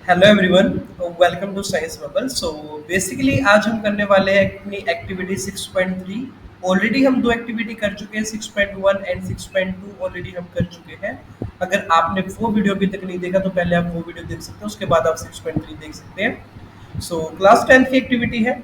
Hello everyone, welcome to science bubble. So basically आज हम करने वाले हैं अपनी एक्टिविटी 6.3। ऑलरेडी हम दो एक्टिविटी कर चुके हैं, 6.1 एंड 6.2 ऑलरेडी हम कर चुके हैं। अगर आपने वो वीडियो अभी तक नहीं देखा तो पहले आप वो वीडियो देख सकते हैं, उसके बाद आप 6.3 देख सकते हैं। सो क्लास 10th की एक्टिविटी है।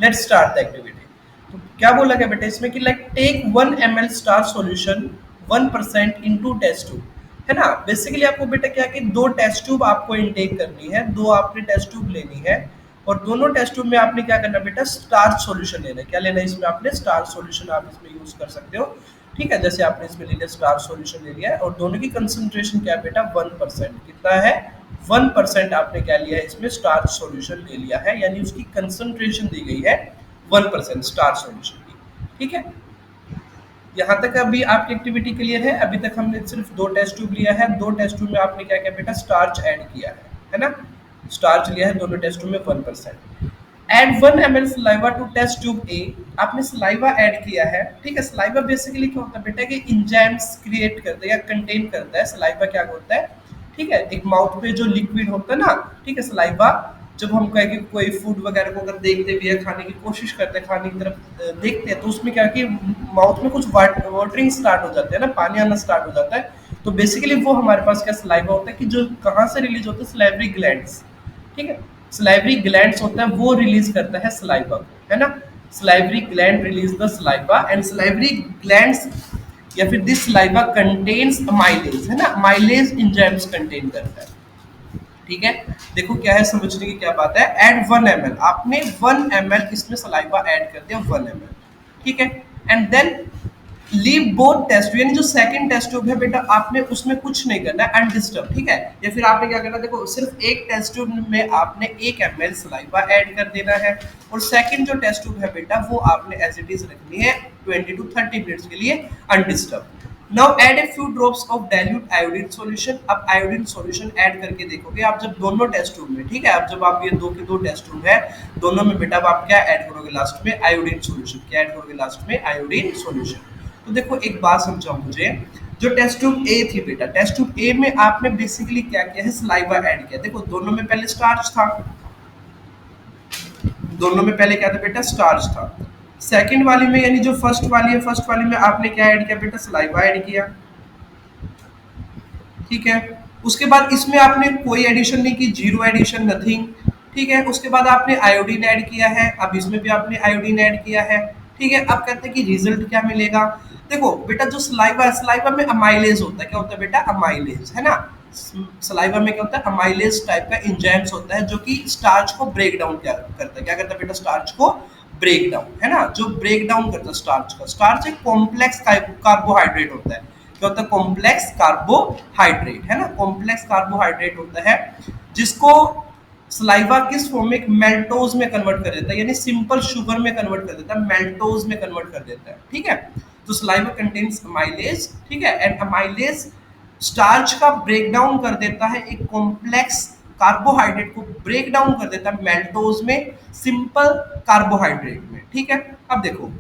Let's start the activity. तो क्या बोला गया बेटा इसमें कि like take 1 ml starch solution 1% into test tube, है ना। बेसिकली आपको बेटा क्या कि दो टेस्ट ट्यूब आपको इनटेक करनी है, दो आपने टेस्ट ट्यूब लेनी है और दोनों टेस्ट ट्यूब में आपने क्या करना है बेटा, स्टार्च सॉल्यूशन लेना है। क्या लेना है इसमें आपने, स्टार सॉल्यूशन आप इसमें यूज कर सकते हो। ठीक है, जैसे आपने इसमें ले लिया स्टार सॉल्यूशन ले लिया है और दोनों की कंसंट्रेशन क्या है बेटा, 1%। कितना है, 1% आपने क्या लिया है इसमें, स्टार सॉल्यूशन ले लिया है, यानी उसकी कंसंट्रेशन दी गई है 1% स्टार सॉल्यूशन की। ठीक है, यहाँ तक अभी आपकी एक्टिविटी क्लियर है। अभी तक हमने सिर्फ दो टेस्ट ट्यूब लिया है, दो टेस्ट ट्यूब में आपने क्या किया बेटा, स्टार्च ऐड किया है ना। स्टार्च लिया है दोनों टेस्ट ट्यूब में 1%। Add 1 ml saliva to test tube A. आपने सलाइवा ऐड किया है। ठीक है, सलाइवा बेसिकली क्या होता है बेटा कि इंजाइम्स क्रिएट करता है या कंटेन करता है। सलाइवा क्या होता है, ठीक है, एक माउथ पे जो लिक्विड होता है ना, ठीक है, सलाइवा जब हम कहें कि कोई फूड वगैरह को अगर देखते भी है, खाने की कोशिश करते हैं, खाने की तरफ देखते हैं, तो उसमें क्या है कि माउथ में कुछ वाटरिंग स्टार्ट हो जाते हैं ना, पानी आना स्टार्ट हो जाता है। तो बेसिकली वो हमारे पास क्या सलाइवा होता है कि जो कहाँ से रिलीज होता है, सलाइवरी ग्लैंड्स। ठीक है, सलाइवरी ग्लैंड्स होता है वो रिलीज करता है सलाइवा को, है ना। Salivary gland release the saliva and salivary glands या फिर दिस सलाइवा कंटेन्स माइलेज, है ना, माइलेज एंजाइम्स कंटेन करता है। ठीक है, देखो क्या है, समझने की क्या बात है। एड 1 ml, आपने 1 ml इसमें सलाइवा ऐड कर दिया 1 ml। ठीक है, and then leave both test, यानी जो सेकंड टेस्ट ट्यूब है बेटा आपने उसमें कुछ नहीं करना है, अनडिस्टर्ब। ठीक है, या फिर आपने क्या करना है, देखो सिर्फ एक टेस्ट ट्यूब में आपने 1 ml सलाइवा ऐड कर देना है और सेकंड जो टेस्ट ट्यूब है बेटा वो आपने एज इट इज रखनी है 20 to 30 मिनट्स के लिए undisturbed. Now add a few drops of dilute iodine solution. अब आयोडीन सॉल्यूशन ऐड करके देखोगे आप जब दोनों टेस्ट ट्यूब में, ठीक है, अब जब आप ये दो के दो टेस्ट ट्यूब है, दोनों में बेटा अब आप क्या ऐड करोगे लास्ट में, आयोडीन सॉल्यूशन। क्या ऐड करोगे लास्ट में, आयोडीन सॉल्यूशन। तो देखो एक बात समझाओ मुझे, जो टेस्ट ट्यूब ए थी बेटा, टेस्ट ट्यूब ए में आपने बेसिकली क्या किया है, सलाइवा ऐड किया। देखो दोनों में पहले स्टार्च था, दोनों में पहले क्या था बेटा, स्टार्च था। सेकंड वाली में यानी जो फर्स्ट वाली है, फर्स्ट वाली में आपने क्या ऐड किया बेटा, सलाइवा ऐड किया। ठीक है, उसके बाद इसमें आपने कोई एडिशन नहीं की, जीरो एडिशन, नथिंग। ठीक है, उसके बाद आपने आयोडीन ऐड किया है, अब इसमें भी आपने आयोडीन ऐड किया है। ठीक है, अब कहते हैं कि रिजल्ट क्या मिलेगा। देखो बेटा जो सलाइवा है, सलाइवा में अमाइलेज होता है। क्या होता है बेटा, अमाइलेज, है ना। सलाइवा में क्या होता है, अमाइलेज टाइप का एंजाइम्स होता है जो कि स्टार्च को ब्रेक डाउन क्या करता है, क्या करता है बेटा, स्टार्च को ब्रेक डाउन, है ना, जो ब्रेक डाउन करता है स्टार्च का। स्टार्च एक कॉम्प्लेक्स कार्बोहाइड्रेट होता है। क्या होता है, कॉम्प्लेक्स कार्बोहाइड्रेट, है ना, कॉम्प्लेक्स कार्बोहाइड्रेट होता है जिसको सलाइवा किस फॉर्म में, मेल्टोज में कन्वर्ट कर देता है, यानी सिंपल शुगर में कन्वर्ट कर देता है, मेल्टोज में कन्वर्ट कर देता है। ठीक है, तो सलाइवा कंटेन्स अमाइलेज। ठीक है, एंड अमाइलेज स्टार्च का ब्रेक डाउन कर देता है, एक कॉम्प्लेक्स कार्बोहाइड्रेट को ब्रेक डाउन कर देता है मेल्टोज में, सिंपल कार्बोहाइड्रेट में। ठीक है, अब देखो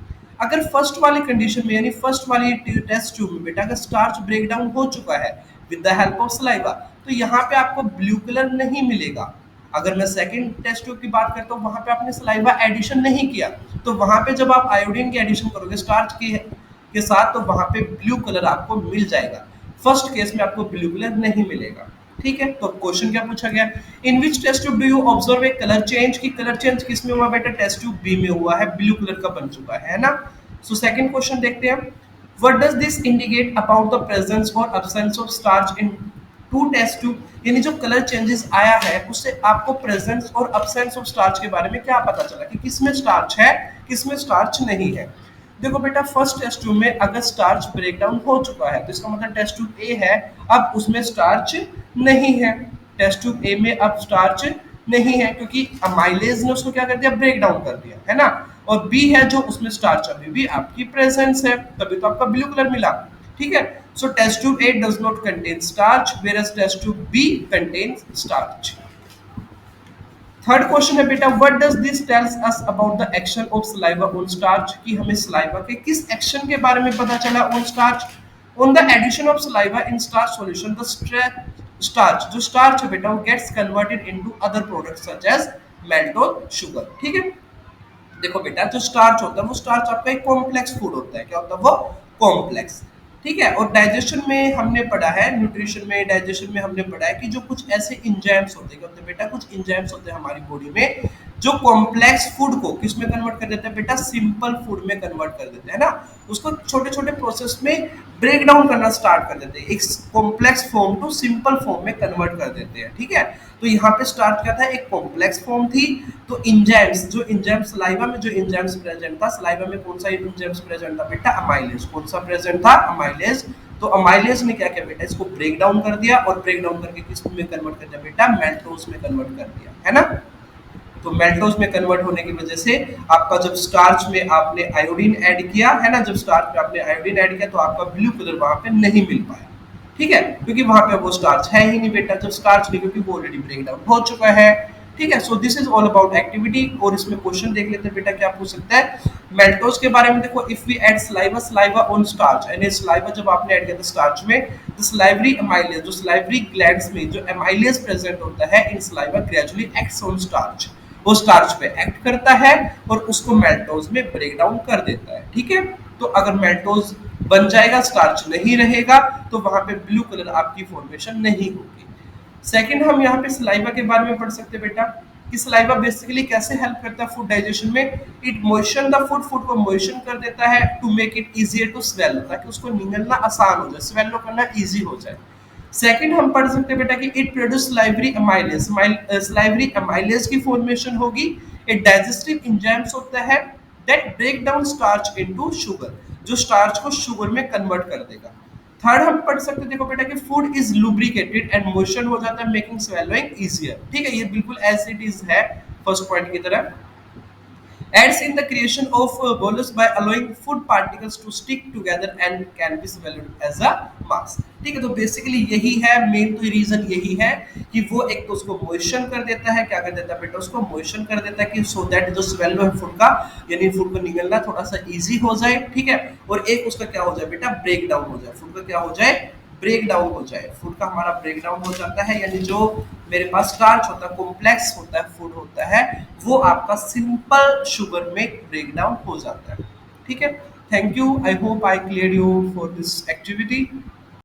अगर फर्स्ट वाली कंडीशन में यानी फर्स्ट वाली टेस्ट ट्यूब में बेटा अगर स्टार्च ब्रेक डाउन हो चुका है with the help of saliva, तो यहाँ पे आपको ब्लू कलर नहीं मिलेगा। अगर मैं सेकंड टेस्ट ट्यूब की बात करता हूँ, वहां पे आपने सलाइवा एडिशन नहीं किया, तो वहां पे जब आप आयोडीन की एडिशन करोगे स्टार्च के साथ, तो वहां पे ब्लू कलर आपको मिल जाएगा। फर्स्ट केस में आपको ब्लू कलर नहीं मिलेगा। ठीक है, तो क्वेश्चन क्या पूछा गया, in which test tube do you observe a colour change. की कलर चेंज किस में हुआ बेटा, टेस्ट ट्यूब बी में हुआ है, ब्लू कलर का बन चुका है ना। सो सेकंड क्वेश्चन देखते हैं, what does this indicate about the presence और absence of starch in two test tube. यानी जो कलर चेंजेस आया है उससे आपको प्रेजेंस और एब्सेंस ऑफ स्टार्च के बारे में क्या पता चला कि किसमें स्टार्च है, किसमें स्टार्च नहीं है। देखो बेटा फर्स्ट टेस्ट ट्यूब में अगर स्टार्च ब्रेकडाउन हो चुका है तो इसका मतलब टेस्ट ट्यूब ए है, अब उसमें स्टार्च नहीं है। टेस्ट ट्यूब ए में अब स्टार्च नहीं है क्योंकि अमाइलेज ने उसको क्या कर दिया, ब्रेक डाउन कर दिया, है ना। और बी है जो उसमें स्टार्च अभी भी आपकी प्रेजेंस है, तभी तो आपका ब्लू कलर मिला। ठीक है, so test tube A does not contain starch whereas test tube B contains starch. Third question है बेटा, what does this tells us about the action of saliva on starch. कि हमें सलाइवा के किस action के बारे में पता चला on starch. On the addition of saliva in starch solution the starch, जो स्टार्च है बेटा वो gets converted into other products such as maltose sugar. ठीक है, देखो बेटा जो स्टार्च होता है वो स्टार्च आपका एक कॉम्प्लेक्स फूड होता है। क्या होता है वो? कॉम्प्लेक्स। ठीक है, और डाइजेशन में हमने पढ़ा है, न्यूट्रिशन में, डाइजेशन में हमने पढ़ा है कि जो कुछ ऐसे इंजाइम्स होते हैं, क्या होते हैं बेटा? कुछ इंजाइम्स होते हैं हमारी बॉडी में जो कॉम्प्लेक्स फूड को किस में कन्वर्ट कर देते हैं बेटा? सिंपल फूड में कन्वर्ट कर देते हैं ना। उसको छोटे छोटे प्रोसेस में ब्रेक डाउन करना स्टार्ट कर देते हैं, एक complex form to simple form में कन्वर्ट कर देते हैं। ठीक है, तो यहाँ पे स्टार्ट क्या था? एक कॉम्प्लेक्स फॉर्म थी। तो इंजाइम्स, जो इंजाइम सलाइवा में जो इंजाइम्स प्रेजेंट था, सलाइवा में कौन सा इंजाइम्स प्रेजेंट था बेटा? अमाइलेज। कौन सा प्रेजेंट था? अमाइलेज। तो अमाइलेज ने क्या किया बेटा? इसको ब्रेक डाउन कर दिया, और ब्रेक डाउन करके किस में कन्वर्ट कर दिया बेटा? मेल्टोज में कन्वर्ट कर दिया, है ना। तो मेल्टोज में कन्वर्ट होने की वजह से आपका जब स्टार्च में आपने आयोडीन ऐड किया, है ना, जब स्टार्च में आपने आयोडीन ऐड किया तो आपका ब्लू कलर वहां पे नहीं मिल पाया। ठीक है, क्योंकि वहां पे वो स्टार्च है ही नहीं बेटा, जब स्टार्च नहीं, क्योंकि वो ऑलरेडी ब्रेक डाउन हो चुका है। ठीक है, so this is all about activity. और इसमें क्वेश्चन देख लेते हैं बेटा, क्या पूछ सकता है मेल्टोज के बारे में। देखो, if we add saliva, saliva on starch, यानी सलाइवा जब आपने ऐड किया था स्टार्च में, द सलाइवरी अमाइलेज, जो सलाइवरी ग्लैंड्स में जो अमाइलेज प्रेजेंट होता है in saliva gradually acts on starch, वो स्टार्च पे एक्ट करता है और उसको मेल्टोज में ब्रेक डाउन कर देता है। ठीक है, तो अगर मेल्टोज बन जाएगा, स्टार्च नहीं रहेगा, तो वहां पे ब्लू कलर आपकी फॉर्मेशन नहीं होगी। सेकंड, हम यहाँ पे सलाइवा के बारे में पढ़ सकते हैं बेटा कि सलाइवा बेसिकली कैसे हेल्प करता है फूड डाइजेशन में। It moisten the food, food को मोइशन कर देता है to make it easier to swallow, ताकि उसको निगलना आसान हो जाए, स्वेलो करना इजी हो जाए। सेकंड, हम पढ़ सकते हैं बेटा कि it produce salivary amylase, salivary amylase की फॉर्मेशन होगी। एक डाइजेस्टिव एंजाइम्स होता है that break down starch into sugar, जो स्टार्च को शुगर में कन्वर्ट कर देगा। थर्ड, हम पढ़ सकते हैं, देखो बेटा कि food is lubricated and motion हो जाता है मेकिंग स्वेलोइंग इजियर। ठीक है, ये बिल्कुल एज इट इज है फर्स्ट पॉइंट की तरह। aids in the creation of bolus by allowing food particles to stick together and can be swallowed as a mass। ठीक है, तो बेसिकली यही है, मेन तो रीजन यही है कि वो एक तो उसको मोइशन कर देता है, क्या कर देता है बेटा? उसको मोइशन कर देता है कि सो दैट जो स्वेलो है फूड का, यानी फूड को निगलना थोड़ा सा इजी हो जाए। ठीक है, और एक उसका क्या हो जाए बेटा? ब्रेक डाउन हो जाए, फूड का क्या हो जाए? ब्रेक डाउन हो जाए, फूड का हमारा ब्रेक डाउन हो जाता है, यानी जो मेरे पास स्टार्च होता है, कॉम्प्लेक्स होता है फूड होता है, वो आपका सिंपल शुगर में ब्रेक डाउन हो जाता है। ठीक है, thank you, I hope I clear you for this activity.